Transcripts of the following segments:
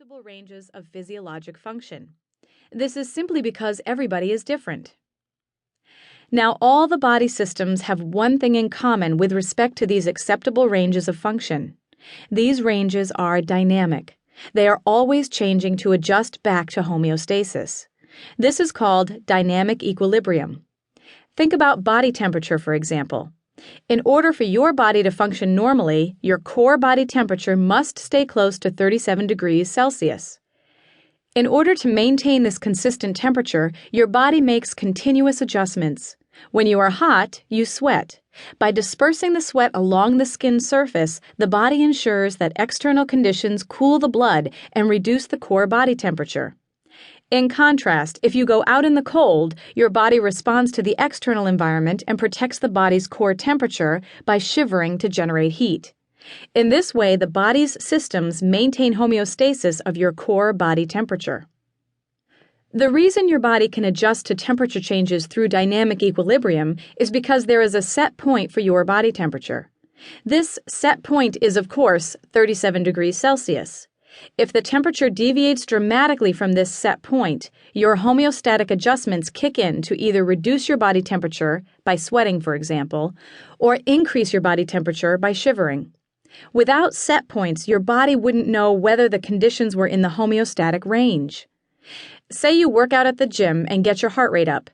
acceptable ranges of physiologic function. This is simply because everybody is different. Now, all the body systems have one thing in common with respect to these acceptable ranges of function. These ranges are dynamic. They are always changing to adjust back to homeostasis. This is called dynamic equilibrium. Think about body temperature, for example. In order for your body to function normally, your core body temperature must stay close to 37 degrees Celsius. In order to maintain this consistent temperature, your body makes continuous adjustments. When you are hot, you sweat. By dispersing the sweat along the skin surface, the body ensures that external conditions cool the blood and reduce the core body temperature. In contrast, if you go out in the cold, your body responds to the external environment and protects the body's core temperature by shivering to generate heat. In this way, the body's systems maintain homeostasis of your core body temperature. The reason your body can adjust to temperature changes through dynamic equilibrium is because there is a set point for your body temperature. This set point is, of course, 37 degrees Celsius. If the temperature deviates dramatically from this set point, your homeostatic adjustments kick in to either reduce your body temperature, by sweating for example, or increase your body temperature by shivering. Without set points, your body wouldn't know whether the conditions were in the homeostatic range. Say you work out at the gym and get your heart rate up.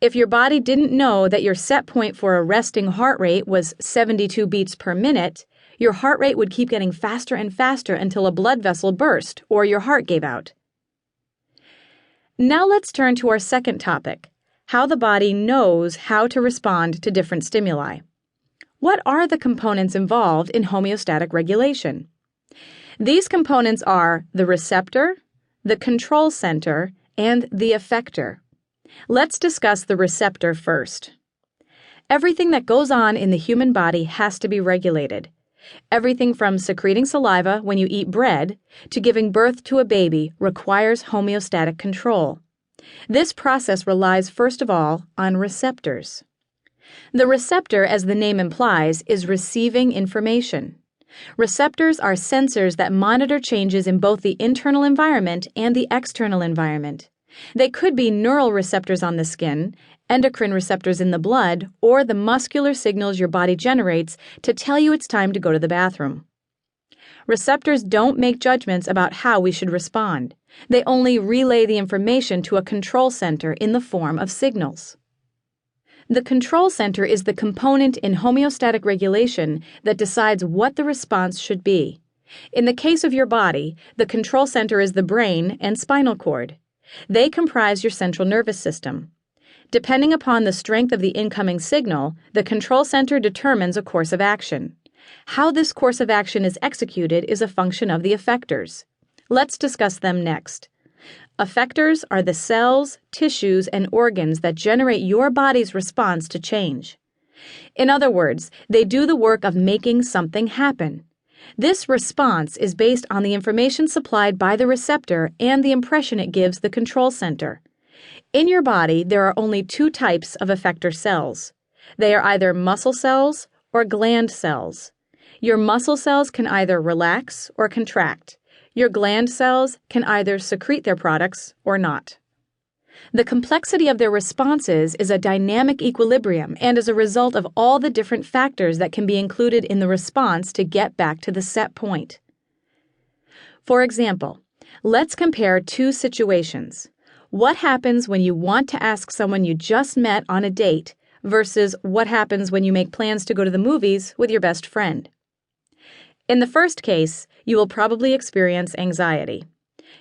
If your body didn't know that your set point for a resting heart rate was 72 beats per minute, your heart rate would keep getting faster and faster until a blood vessel burst or your heart gave out. Now let's turn to our second topic, how the body knows how to respond to different stimuli. What are the components involved in homeostatic regulation? These components are the receptor, the control center, and the effector. Let's discuss the receptor first. Everything that goes on in the human body has to be regulated. Everything from secreting saliva when you eat bread to giving birth to a baby requires homeostatic control. This process relies first of all on receptors. The receptor, as the name implies, is receiving information. Receptors are sensors that monitor changes in both the internal environment and the external environment. They could be neural receptors on the skin, endocrine receptors in the blood, or the muscular signals your body generates to tell you it's time to go to the bathroom. Receptors don't make judgments about how we should respond. They only relay the information to a control center in the form of signals. The control center is the component in homeostatic regulation that decides what the response should be. In the case of your body, the control center is the brain and spinal cord. They comprise your central nervous system. Depending upon the strength of the incoming signal, the control center determines a course of action. How this course of action is executed is a function of the effectors. Let's discuss them next. Effectors are the cells, tissues, and organs that generate your body's response to change. In other words, they do the work of making something happen. This response is based on the information supplied by the receptor and the impression it gives the control center. In your body, there are only two types of effector cells. They are either muscle cells or gland cells. Your muscle cells can either relax or contract. Your gland cells can either secrete their products or not. The complexity of their responses is a dynamic equilibrium and is a result of all the different factors that can be included in the response to get back to the set point. For example, let's compare two situations. What happens when you want to ask someone you just met on a date versus what happens when you make plans to go to the movies with your best friend? In the first case, you will probably experience anxiety.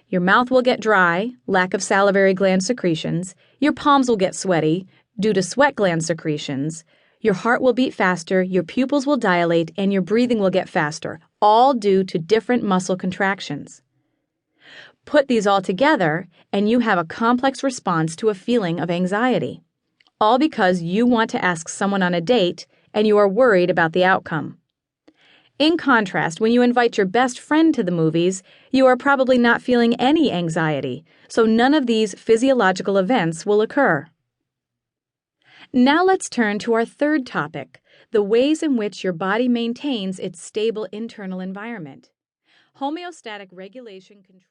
Your mouth will get dry, lack of salivary gland secretions, your palms will get sweaty due to sweat gland secretions, your heart will beat faster, your pupils will dilate, and your breathing will get faster, all due to different muscle contractions. Put these all together, and you have a complex response to a feeling of anxiety, all because you want to ask someone on a date and you are worried about the outcome. In contrast, when you invite your best friend to the movies, you are probably not feeling any anxiety, so none of these physiological events will occur. Now let's turn to our third topic, the ways in which your body maintains its stable internal environment. Homeostatic regulation control.